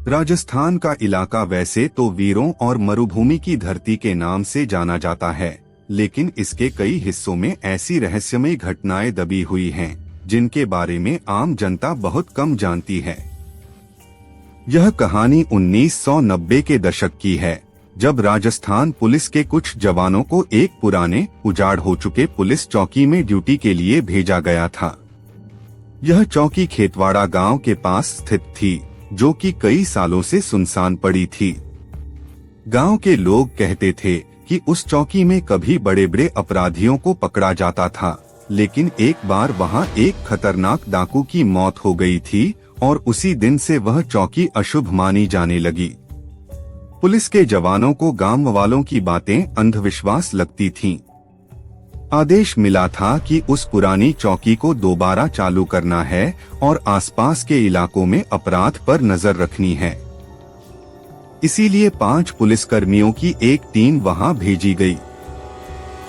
राजस्थान का इलाका वैसे तो वीरों और मरुभूमि की धरती के नाम से जाना जाता है, लेकिन इसके कई हिस्सों में ऐसी रहस्यमयी घटनाएं दबी हुई हैं, जिनके बारे में आम जनता बहुत कम जानती है। यह कहानी 1990 के दशक की है, जब राजस्थान पुलिस के कुछ जवानों को एक पुराने उजाड़ हो चुके पुलिस चौकी में ड्यूटी के लिए भेजा गया था। यह चौकी खेतवाड़ा गांव के पास स्थित थी, जो कि कई सालों से सुनसान पड़ी थी। गांव के लोग कहते थे कि उस चौकी में कभी बड़े बड़े अपराधियों को पकड़ा जाता था, लेकिन एक बार वहां एक खतरनाक डाकू की मौत हो गई थी और उसी दिन से वह चौकी अशुभ मानी जाने लगी। पुलिस के जवानों को गांव वालों की बातें अंधविश्वास लगती थीं। आदेश मिला था कि उस पुरानी चौकी को दोबारा चालू करना है और आसपास के इलाकों में अपराध पर नजर रखनी है। इसीलिए 5 पुलिसकर्मियों की एक टीम वहां भेजी गई।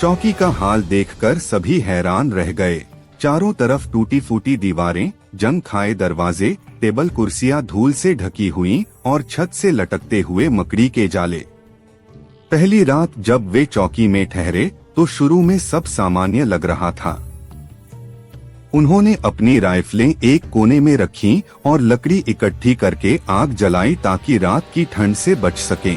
चौकी का हाल देखकर सभी हैरान रह गए। चारों तरफ टूटी फूटी दीवारें, जंग खाए दरवाजे, टेबल कुर्सियां धूल से ढकी हुई और छत से लटकते हुए मकड़ी के जाले। पहली रात जब वे चौकी में ठहरे तो शुरू में सब सामान्य लग रहा था। उन्होंने अपनी राइफलें एक कोने में रखीं और लकड़ी इकट्ठी करके आग जलाई ताकि रात की ठंड से बच सकें।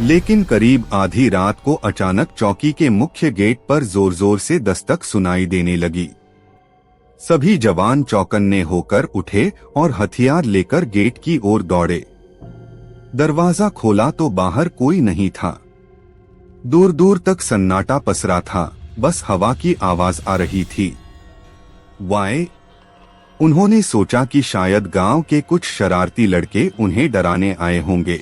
लेकिन करीब आधी रात को अचानक चौकी के मुख्य गेट पर जोर जोर से दस्तक सुनाई देने लगी। सभी जवान चौकन्ने होकर उठे और हथियार लेकर गेट की ओर दौड़े। दरवाजा खोला तो बाहर कोई नहीं था। दूर दूर तक सन्नाटा पसरा था, बस हवा की आवाज आ रही थी। वाय! उन्होंने सोचा कि शायद गांव के कुछ शरारती लड़के उन्हें डराने आए होंगे।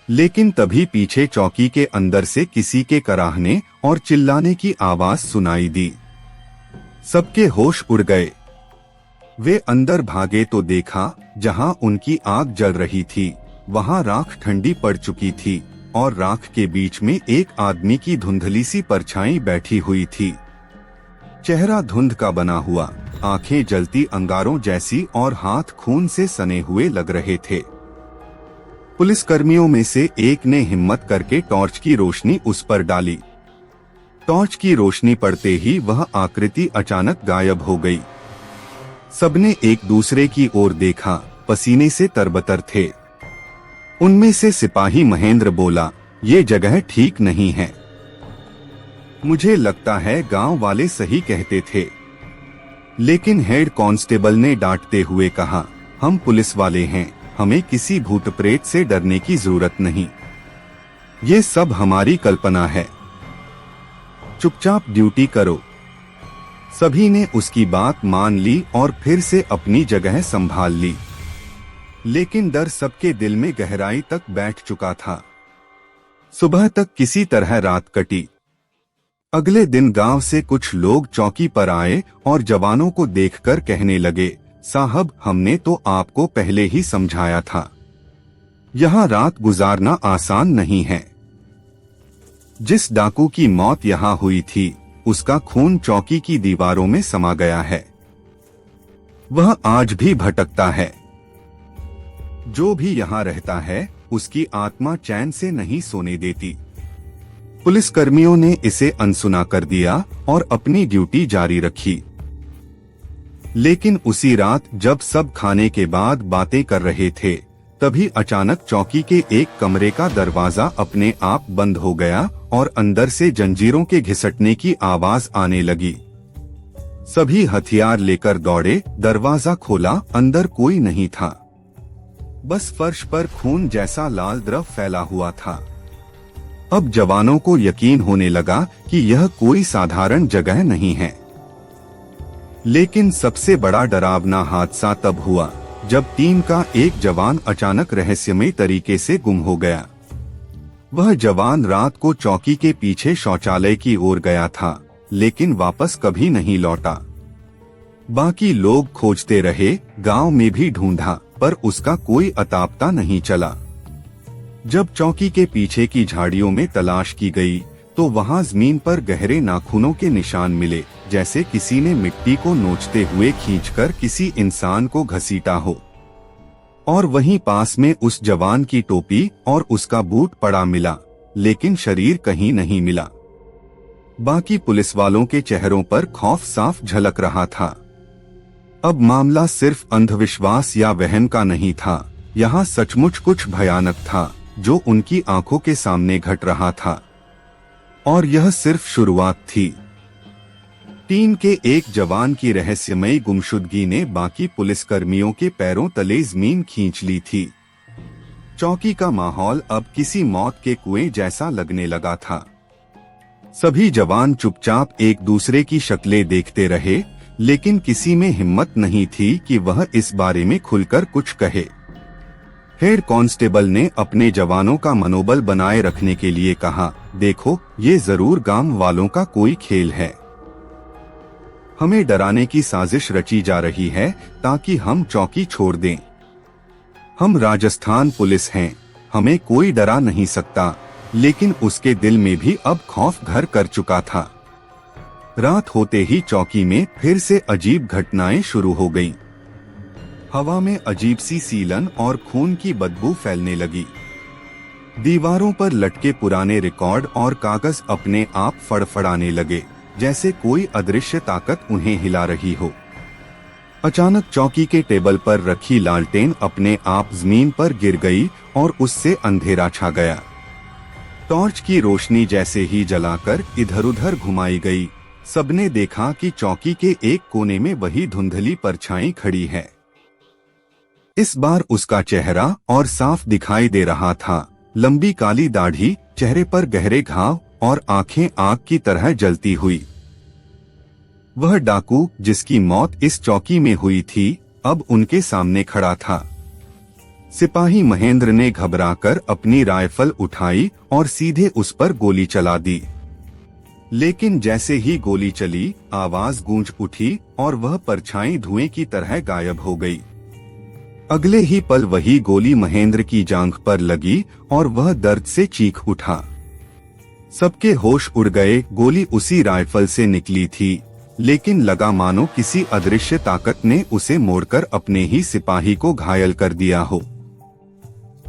लेकिन तभी पीछे चौकी के अंदर से किसी के कराहने और चिल्लाने की आवाज सुनाई दी। सबके होश उड़ गए। वे अंदर भागे तो देखा, जहां उनकी आग जल रही थी, वहां राख ठंडी पड़ चुकी थी और राख के बीच में एक आदमी की धुंधली सी परछाई बैठी हुई थी। चेहरा धुंध का बना हुआ, आंखें जलती अंगारों जैसी और हाथ खून से सने हुए लग रहे थे। पुलिसकर्मियों में से एक ने हिम्मत करके टॉर्च की रोशनी उस पर डाली। टॉर्च की रोशनी पड़ते ही वह आकृति अचानक गायब हो गई। सबने एक दूसरे की ओर देखा, पसीने से तरबतर थे। उनमें से सिपाही महेंद्र बोला, ये जगह ठीक नहीं है। मुझे लगता है गांव वाले सही कहते थे। लेकिन हेड कांस्टेबल ने डांटते हुए कहा, हम पुलिस वाले हैं, हमें किसी भूत प्रेत से डरने की जरूरत नहीं। ये सब हमारी कल्पना है। चुपचाप ड्यूटी करो। सभी ने उसकी बात मान ली और फिर से अपनी जगह संभाल ली। लेकिन डर सबके दिल में गहराई तक बैठ चुका था। सुबह तक किसी तरह रात कटी। अगले दिन गांव से कुछ लोग चौकी पर आए और जवानों को देखकर कहने लगे, साहब, हमने तो आपको पहले ही समझाया था, यहाँ रात गुजारना आसान नहीं है। जिस डाकू की मौत यहाँ हुई थी, उसका खून चौकी की दीवारों में समा गया है। वह आज भी भटकता है। जो भी यहाँ रहता है, उसकी आत्मा चैन से नहीं सोने देती। पुलिसकर्मियों ने इसे अनसुना कर दिया और अपनी ड्यूटी जारी रखी। लेकिन उसी रात जब सब खाने के बाद बातें कर रहे थे, तभी अचानक चौकी के एक कमरे का दरवाजा अपने आप बंद हो गया और अंदर से जंजीरों के घिसटने की आवाज आने लगी। सभी हथियार लेकर दौड़े। दरवाजा खोला, अंदर कोई नहीं था। बस फर्श पर खून जैसा लाल द्रव फैला हुआ था। अब जवानों को यकीन होने लगा कि यह कोई साधारण जगह नहीं है। लेकिन सबसे बड़ा डरावना हादसा तब हुआ जब टीम का एक जवान अचानक रहस्यमय तरीके से गुम हो गया। वह जवान रात को चौकी के पीछे शौचालय की ओर गया था, लेकिन वापस कभी नहीं लौटा। बाकी लोग खोजते रहे, गांव में भी ढूंढा, पर उसका कोई अतापता नहीं चला। जब चौकी के पीछे की झाड़ियों में तलाश की गई, तो वहां जमीन पर गहरे नाखूनों के निशान मिले, जैसे किसी ने मिट्टी को नोचते हुए खींचकर किसी इंसान को घसीटा हो। और वहीं पास में उस जवान की टोपी और उसका बूट पड़ा मिला, लेकिन शरीर कहीं नहीं मिला। बाकी पुलिस वालों के चेहरों पर खौफ साफ झलक रहा था। अब मामला सिर्फ अंधविश्वास या वहम का नहीं था, यहाँ सचमुच कुछ भयानक था जो उनकी आंखों के सामने घट रहा था। और यह सिर्फ शुरुआत थी। टीम के एक जवान की रहस्यमयी गुमशुदगी ने बाकी पुलिसकर्मियों के पैरों तले जमीन खींच ली थी। चौकी का माहौल अब किसी मौत के कुएं जैसा लगने लगा था। सभी जवान चुपचाप एक दूसरे की शक्लें देखते रहे, लेकिन किसी में हिम्मत नहीं थी कि वह इस बारे में खुलकर कुछ कहे। हेड कांस्टेबल ने अपने जवानों का मनोबल बनाए रखने के लिए कहा, देखो, ये जरूर गांव वालों का कोई खेल है। हमें डराने की साजिश रची जा रही है ताकि हम चौकी छोड़ दें। हम राजस्थान पुलिस हैं, हमें कोई डरा नहीं सकता। लेकिन उसके दिल में भी अब खौफ घर कर चुका था। रात होते ही चौकी में फिर से अजीब घटनाएं शुरू हो गईं। हवा में अजीब सी सीलन और खून की बदबू फैलने लगी। दीवारों पर लटके पुराने रिकॉर्ड और कागज अपने आप फड़फड़ाने लगे, जैसे कोई अदृश्य ताकत उन्हें हिला रही हो। अचानक चौकी के टेबल पर रखी लालटेन अपने आप जमीन पर गिर गई और उससे अंधेरा छा गया। टॉर्च की रोशनी जैसे ही जलाकर इधर-उधर घुमाई गई, सबने देखा कि चौकी के एक कोने में वही धुंधली परछाई खड़ी है। इस बार उसका चेहरा और साफ दिखाई दे रहा था। लंबी काली दाढ़ी, चेहरे पर गहरे घाव और आंखें आग की तरह जलती हुई। वह डाकू जिसकी मौत इस चौकी में हुई थी, अब उनके सामने खड़ा था। सिपाही महेंद्र ने घबराकर अपनी राइफल उठाई और सीधे उस पर गोली चला दी। लेकिन जैसे ही गोली चली, आवाज गूंज उठी और वह परछाई धुएं की तरह गायब हो गई। अगले ही पल वही गोली महेंद्र की जांघ पर लगी और वह दर्द से चीख उठा। सबके होश उड़ गए। गोली उसी राइफल से निकली थी, लेकिन लगा मानो किसी अदृश्य ताकत ने उसे मोड़कर अपने ही सिपाही को घायल कर दिया हो।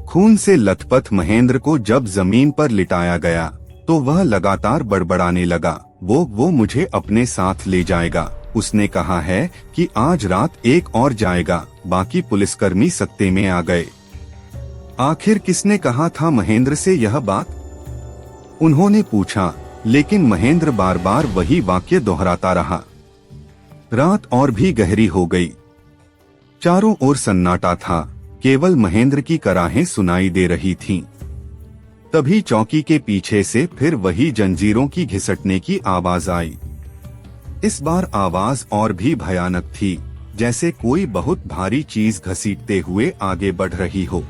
खून से लथपथ महेंद्र को जब जमीन पर लिटाया गया तो वह लगातार बड़बड़ाने लगा, वो मुझे अपने साथ ले जाएगा। उसने कहा है कि आज रात एक और जाएगा। बाकी पुलिसकर्मी सत्ते में आ गए। आखिर किसने कहा था महेंद्र से यह बात? उन्होंने पूछा, लेकिन महेंद्र बार बार वही वाक्य दोहराता रहा। रात और भी गहरी हो गई। चारों ओर सन्नाटा था, केवल महेंद्र की कराहें सुनाई दे रही थीं। तभी चौकी के पीछे से फिर वही जंजीरों की घिसटने की आवाज आई। इस बार आवाज और भी भयानक थी, जैसे कोई बहुत भारी चीज घसीटते हुए आगे बढ़ रही हो।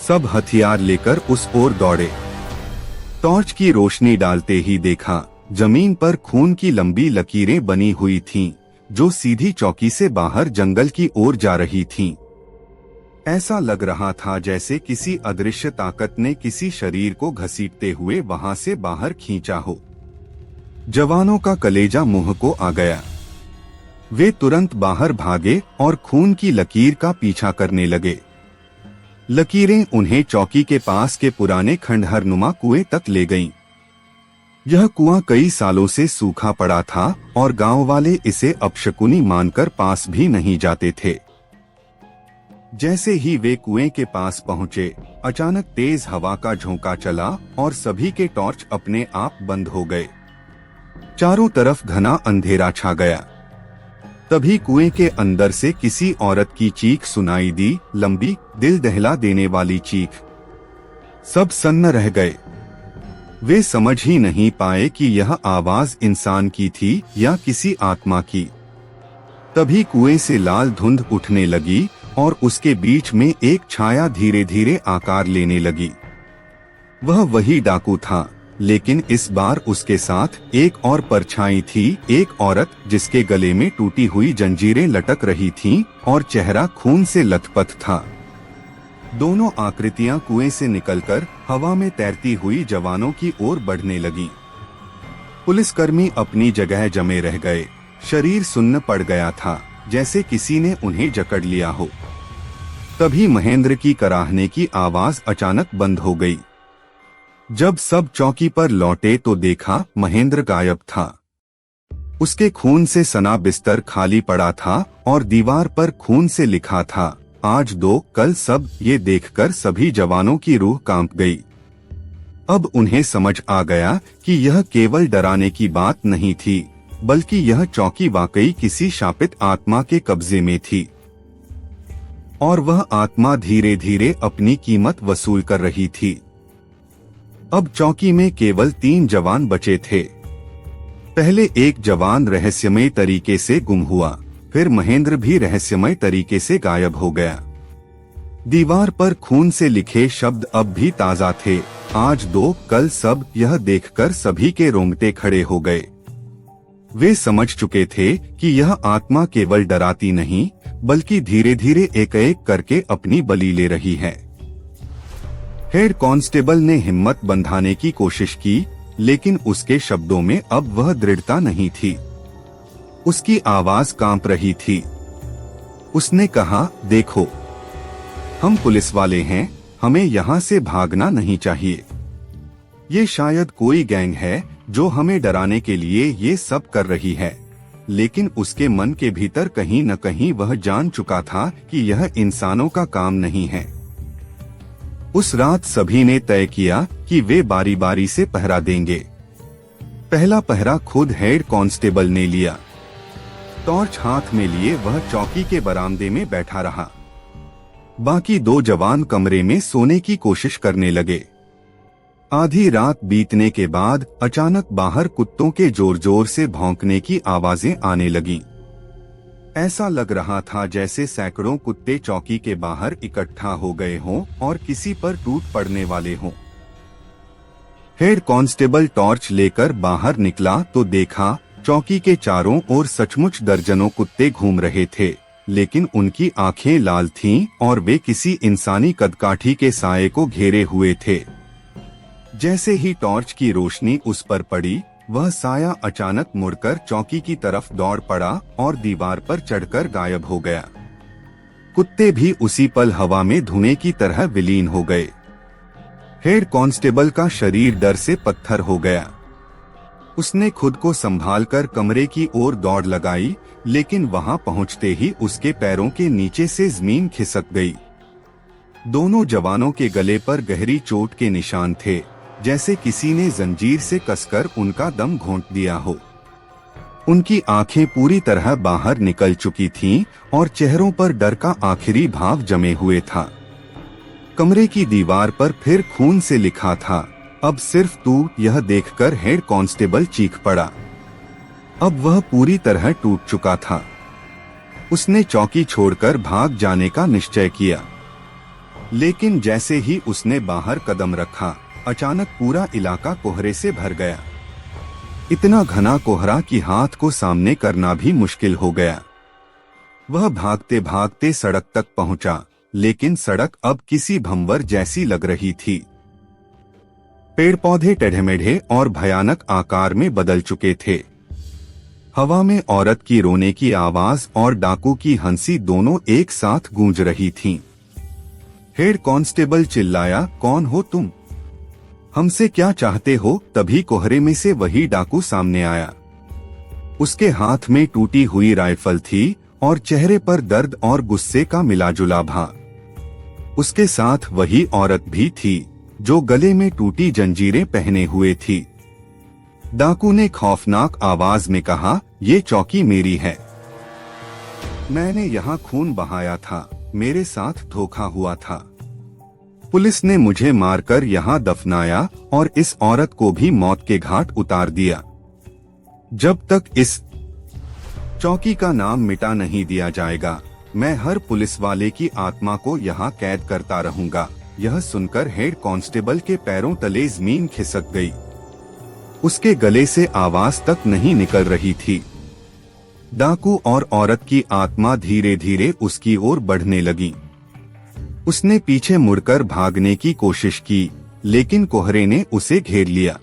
सब हथियार लेकर उस ओर दौड़े। टॉर्च की रोशनी डालते ही देखा, जमीन पर खून की लंबी लकीरें बनी हुई थीं, जो सीधी चौकी से बाहर जंगल की ओर जा रही थीं। ऐसा लग रहा था जैसे किसी अदृश्य ताकत ने किसी शरीर को घसीटते हुए वहां से बाहर खींचा हो। जवानों का कलेजा मुंह को आ गया। वे तुरंत बाहर भागे और खून की लकीर का पीछा करने लगे। लकीरें उन्हें चौकी के पास के पुराने खंडहरनुमा कुएं तक ले गईं। यह कुआं कई सालों से सूखा पड़ा था और गांव वाले इसे अपशकुनी मानकर पास भी नहीं जाते थे। जैसे ही वे कुएं के पास पहुंचे, अचानक तेज हवा का झोंका चला और सभी के टॉर्च अपने आप बंद हो गए। चारों तरफ घना अंधेरा छा गया। तभी कुएं के अंदर से किसी औरत की चीख सुनाई दी, लंबी, दिल दहला देने वाली चीख। सब सन्न रह गए। वे समझ ही नहीं पाए कि यह आवाज इंसान की थी या किसी आत्मा की। तभी कुएं से लाल धुंध उठने लगी और उसके बीच में एक छाया धीरे धीरे आकार लेने लगी। वह वही डाकू था, लेकिन इस बार उसके साथ एक और परछाई थी, एक औरत जिसके गले में टूटी हुई जंजीरें लटक रही थीं और चेहरा खून से लथपथ था। दोनों आकृतियां कुएं से निकलकर हवा में तैरती हुई जवानों की ओर बढ़ने लगीं। पुलिसकर्मी अपनी जगह जमे रह गए। शरीर सुन्न पड़ गया था, जैसे किसी ने उन्हें जकड़ लिया हो। तभी महेंद्र की कराहने की आवाज अचानक बंद हो गई। जब सब चौकी पर लौटे तो देखा महेंद्र गायब था। उसके खून से सना बिस्तर खाली पड़ा था और दीवार पर खून से लिखा था, आज 2 कल सब। ये देखकर सभी जवानों की रूह कांप गई। अब उन्हें समझ आ गया कि यह केवल डराने की बात नहीं थी, बल्कि यह चौकी वाकई किसी शापित आत्मा के कब्जे में थी और वह आत्मा धीरे धीरे अपनी कीमत वसूल कर रही थी। अब चौकी में केवल 3 जवान बचे थे। पहले एक जवान रहस्यमय तरीके से गुम हुआ, फिर महेंद्र भी रहस्यमय तरीके से गायब हो गया। दीवार पर खून से लिखे शब्द अब भी ताजा थे, आज 2 कल सब। यह देखकर सभी के रोंगटे खड़े हो गए। वे समझ चुके थे कि यह आत्मा केवल डराती नहीं, बल्कि धीरे धीरे एक एक करके अपनी बलि ले रही है। हेड कांस्टेबल ने हिम्मत बंधाने की कोशिश की, लेकिन उसके शब्दों में अब वह दृढ़ता नहीं थी। उसकी आवाज कांप रही थी। उसने कहा, देखो, हम पुलिस वाले हैं, हमें यहाँ से भागना नहीं चाहिए। ये शायद कोई गैंग है जो हमें डराने के लिए ये सब कर रही है, लेकिन उसके मन के भीतर कहीं न कहीं वह जान चुका था कि यह इंसानों का काम नहीं है। उस रात सभी ने तय किया कि वे बारी बारी से पहरा देंगे। पहला पहरा खुद हेड कांस्टेबल ने लिया। टॉर्च हाथ में लिए वह चौकी के बरामदे में बैठा रहा। बाकी 2 जवान कमरे में सोने की कोशिश करने लगे। आधी रात बीतने के बाद अचानक बाहर कुत्तों के जोर जोर से भौंकने की आवाजें आने लगीं। ऐसा लग रहा था जैसे सैकड़ों कुत्ते चौकी के बाहर इकट्ठा हो गए हों और किसी पर टूट पड़ने वाले हों। हेड कांस्टेबल टॉर्च लेकर बाहर निकला तो देखा चौकी के चारों ओर सचमुच दर्जनों कुत्ते घूम रहे थे, लेकिन उनकी आंखें लाल थीं और वे किसी इंसानी कदकाठी के साये को घेरे हुए थे। जैसे ही टॉर्च की रोशनी उस पर पड़ी, वह साया अचानक मुड़कर चौकी की तरफ दौड़ पड़ा और दीवार पर चढ़कर गायब हो गया। कुत्ते भी उसी पल हवा में धुएं की तरह विलीन हो गए। हेड कांस्टेबल का शरीर डर से पत्थर हो गया। उसने खुद को संभालकर कमरे की ओर दौड़ लगाई, लेकिन वहां पहुंचते ही उसके पैरों के नीचे से जमीन खिसक गई। दोनों जवानों के गले पर गहरी चोट के निशान थे, जैसे किसी ने जंजीर से कसकर उनका दम घोंट दिया हो। उनकी आंखें पूरी तरह बाहर निकल चुकी थीं और चेहरों पर डर का आखिरी भाव जमे हुए था। कमरे की दीवार पर फिर खून से लिखा था, अब सिर्फ तू। यह देखकर हेड कांस्टेबल चीख पड़ा। अब वह पूरी तरह टूट चुका था। उसने चौकी छोड़कर भाग जाने का निश्चय किया, लेकिन जैसे ही उसने बाहर कदम रखा, अचानक पूरा इलाका कोहरे से भर गया। इतना घना कोहरा कि हाथ को सामने करना भी मुश्किल हो गया। वह भागते भागते सड़क तक पहुंचा, लेकिन सड़क अब किसी भंवर जैसी लग रही थी। पेड़ पौधे टेढ़े-मेढ़े और भयानक आकार में बदल चुके थे। हवा में औरत की रोने की आवाज और डाकू की हंसी दोनों एक साथ गूंज रही थीं। हेड कांस्टेबल चिल्लाया, कौन हो तुम? हमसे क्या चाहते हो? तभी कोहरे में से वही डाकू सामने आया। उसके हाथ में टूटी हुई राइफल थी और चेहरे पर दर्द और गुस्से का मिलाजुला भाव। उसके साथ वही औरत भी थी जो गले में टूटी जंजीरें पहने हुए थी। डाकू ने खौफनाक आवाज में कहा, ये चौकी मेरी है। मैंने यहाँ खून बहाया था, मेरे साथ धोखा हुआ था। पुलिस ने मुझे मारकर यहाँ दफनाया और इस औरत को भी मौत के घाट उतार दिया। जब तक इस चौकी का नाम मिटा नहीं दिया जाएगा, मैं हर पुलिस वाले की आत्मा को यहाँ कैद करता रहूंगा। यह सुनकर हेड कांस्टेबल के पैरों तले जमीन खिसक गई। उसके गले से आवाज तक नहीं निकल रही थी। डाकू और औरत की आत्मा धीरे धीरे उसकी ओर बढ़ने लगी। उसने पीछे मुड़कर भागने की कोशिश की, लेकिन कोहरे ने उसे घेर लिया।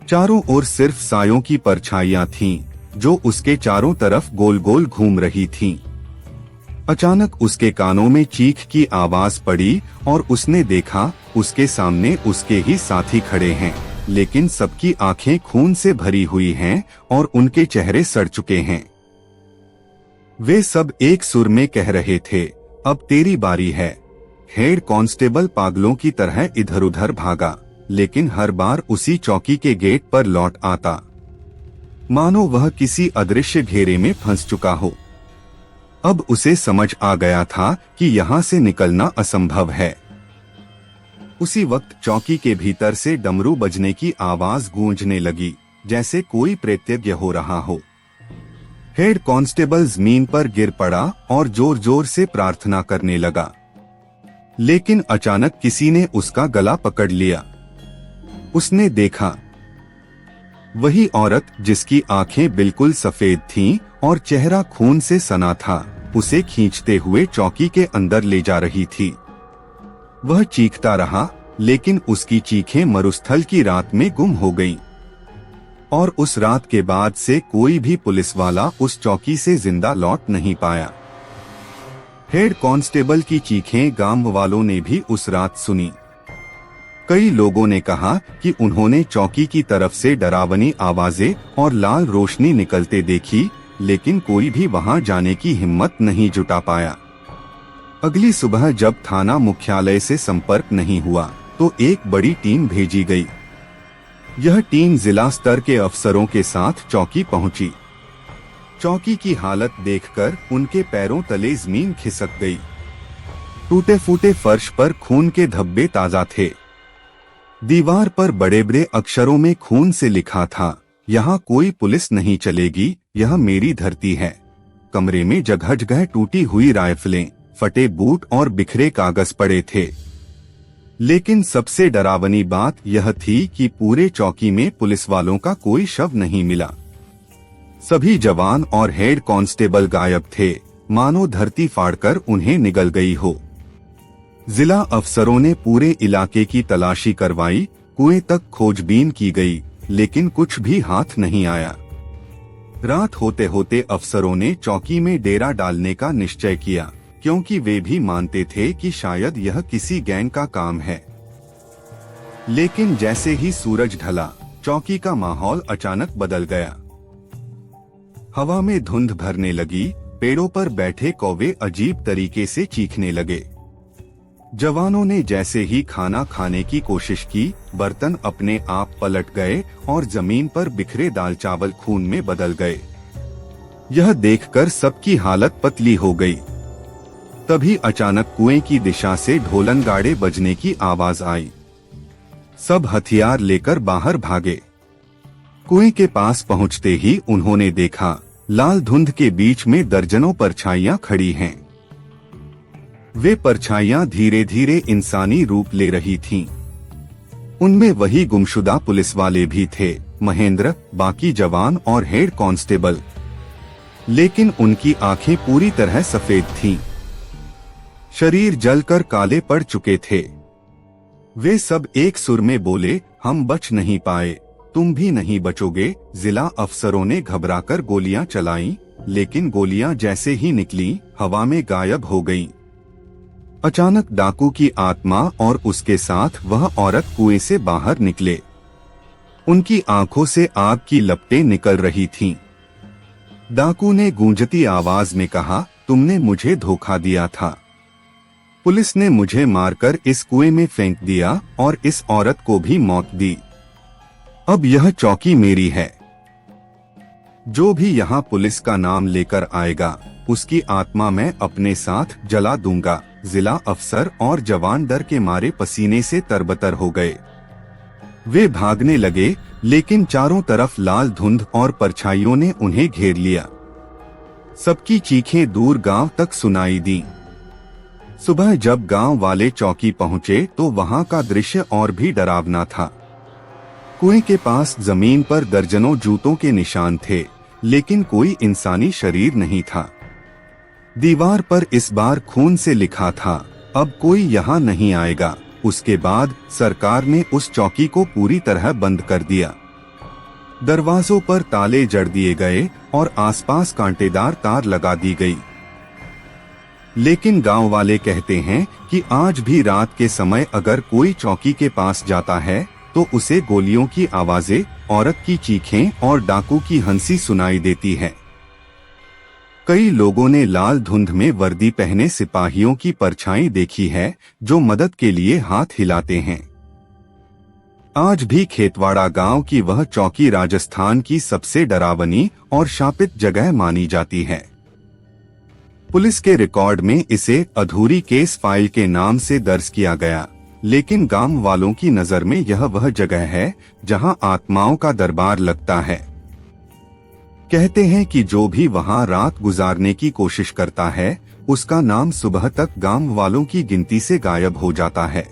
चारों ओर सिर्फ सायों की परछाइयां थीं, जो उसके चारों तरफ गोल गोल घूम रही थीं। अचानक उसके कानों में चीख की आवाज पड़ी और उसने देखा उसके सामने उसके ही साथी खड़े हैं, लेकिन सबकी आंखें खून से भरी हुई हैं और उनके चेहरे सड़ चुके हैं। वे सब एक सुर में कह रहे थे, अब तेरी बारी है। हेड कांस्टेबल पागलों की तरह इधर उधर भागा, लेकिन हर बार उसी चौकी के गेट पर लौट आता, मानो वह किसी अदृश्य घेरे में फंस चुका हो। अब उसे समझ आ गया था कि यहाँ से निकलना असंभव है। उसी वक्त चौकी के भीतर से डमरू बजने की आवाज गूंजने लगी, जैसे कोई प्रेतयज्ञ हो रहा हो। हेड कांस्टेबल जमीन पर गिर पड़ा और जोर जोर से प्रार्थना करने लगा, लेकिन अचानक किसी ने उसका गला पकड़ लिया। उसने देखा वही औरत जिसकी आंखें बिल्कुल सफेद थीं और चेहरा खून से सना था, उसे खींचते हुए चौकी के अंदर ले जा रही थी। वह चीखता रहा, लेकिन उसकी चीखें मरुस्थल की रात में गुम हो गईं। और उस रात के बाद से कोई भी पुलिस वाला उस चौकी से जिंदा लौट नहीं पाया। हेड कांस्टेबल की चीखें गांव वालों ने भी उस रात सुनी। कई लोगों ने कहा कि उन्होंने चौकी की तरफ से डरावनी आवाजें और लाल रोशनी निकलते देखी, लेकिन कोई भी वहां जाने की हिम्मत नहीं जुटा पाया। अगली सुबह जब थाना मुख्यालय से संपर्क नहीं हुआ, तो एक बड़ी टीम भेजी गई। यह टीम जिला स्तर के अफसरों के साथ चौकी पहुंची। चौकी की हालत देखकर उनके पैरों तले जमीन खिसक गई। टूटे फूटे फर्श पर खून के धब्बे ताजा थे। दीवार पर बड़े बड़े अक्षरों में खून से लिखा था, यहाँ कोई पुलिस नहीं चलेगी, यह मेरी धरती है। कमरे में जगह जगह टूटी हुई राइफलें, फटे बूट और बिखरे कागज पड़े थे। लेकिन सबसे डरावनी बात यह थी कि पूरे चौकी में पुलिस वालों का कोई शव नहीं मिला। सभी जवान और हेड कांस्टेबल गायब थे, मानो धरती फाड़कर उन्हें निगल गई हो। जिला अफसरों ने पूरे इलाके की तलाशी करवाई, कुएं तक खोजबीन की गई, लेकिन कुछ भी हाथ नहीं आया। रात होते होते अफसरों ने चौकी में डेरा डालने का निश्चय किया, क्योंकि वे भी मानते थे कि शायद यह किसी गैंग का काम है। लेकिन जैसे ही सूरज ढला, चौकी का माहौल अचानक बदल गया। हवा में धुंध भरने लगी, पेड़ों पर बैठे कौवे अजीब तरीके से चीखने लगे। जवानों ने जैसे ही खाना खाने की कोशिश की, बर्तन अपने आप पलट गए और जमीन पर बिखरे दाल चावल खून में बदल गए। यह देखकर सबकी हालत पतली हो गई। तभी अचानक कुएं की दिशा से ढोलन गाड़े बजने की आवाज आई। सब हथियार लेकर बाहर भागे। कुएं के पास पहुंचते ही उन्होंने देखा, लाल धुंध के बीच में दर्जनों परछाइयां खड़ी हैं। वे परछाइयां धीरे धीरे इंसानी रूप ले रही थीं। उनमें वही गुमशुदा पुलिस वाले भी थे, महेंद्र, बाकी जवान और हेड कांस्टेबल। लेकिन उनकी आंखें पूरी तरह सफेद थीं। शरीर जलकर काले पड़ चुके थे। वे सब एक सुर में बोले, हम बच नहीं पाए, तुम भी नहीं बचोगे। जिला अफसरों ने घबराकर गोलियां चलाईं, लेकिन गोलियां जैसे ही निकली, हवा में गायब हो गईं। अचानक डाकू की आत्मा और उसके साथ वह औरत कुएं से बाहर निकले। उनकी आंखों से आग की लपटें निकल रही थीं। डाकू ने गूंजती आवाज में कहा, तुमने मुझे धोखा दिया था। पुलिस ने मुझे मारकर इस कुएं में फेंक दिया और इस औरत को भी मौत दी। अब यह चौकी मेरी है। जो भी यहाँ पुलिस का नाम लेकर आएगा, उसकी आत्मा मैं अपने साथ जला दूंगा। जिला अफसर और जवान डर के मारे पसीने से तरबतर हो गए। वे भागने लगे, लेकिन चारों तरफ लाल धुंध और परछाइयों ने उन्हें घेर लिया। सबकी चीखें दूर गांव तक सुनाई दी। सुबह जब गांव वाले चौकी पहुंचे तो वहां का दृश्य और भी डरावना था। कुएं के पास जमीन पर दर्जनों जूतों के निशान थे, लेकिन कोई इंसानी शरीर नहीं था। दीवार पर इस बार खून से लिखा था, अब कोई यहाँ नहीं आएगा। उसके बाद सरकार ने उस चौकी को पूरी तरह बंद कर दिया। दरवाजों पर ताले जड़ दिए गए और आसपास कांटेदार तार लगा दी गई। लेकिन गांव वाले कहते हैं कि आज भी रात के समय अगर कोई चौकी के पास जाता है तो उसे गोलियों की आवाजें, औरत की चीखें और डाकू की हंसी सुनाई देती है। कई लोगों ने लाल धुंध में वर्दी पहने सिपाहियों की परछाई देखी है जो मदद के लिए हाथ हिलाते हैं। आज भी खेतवाड़ा गांव की वह चौकी राजस्थान की सबसे डरावनी और शापित जगह मानी जाती है। पुलिस के रिकॉर्ड में इसे अधूरी केस फाइल के नाम से दर्ज किया गया, लेकिन गांव वालों की नजर में यह वह जगह है जहां आत्माओं का दरबार लगता है। कहते हैं कि जो भी वहां रात गुजारने की कोशिश करता है उसका नाम सुबह तक गांव वालों की गिनती से गायब हो जाता है।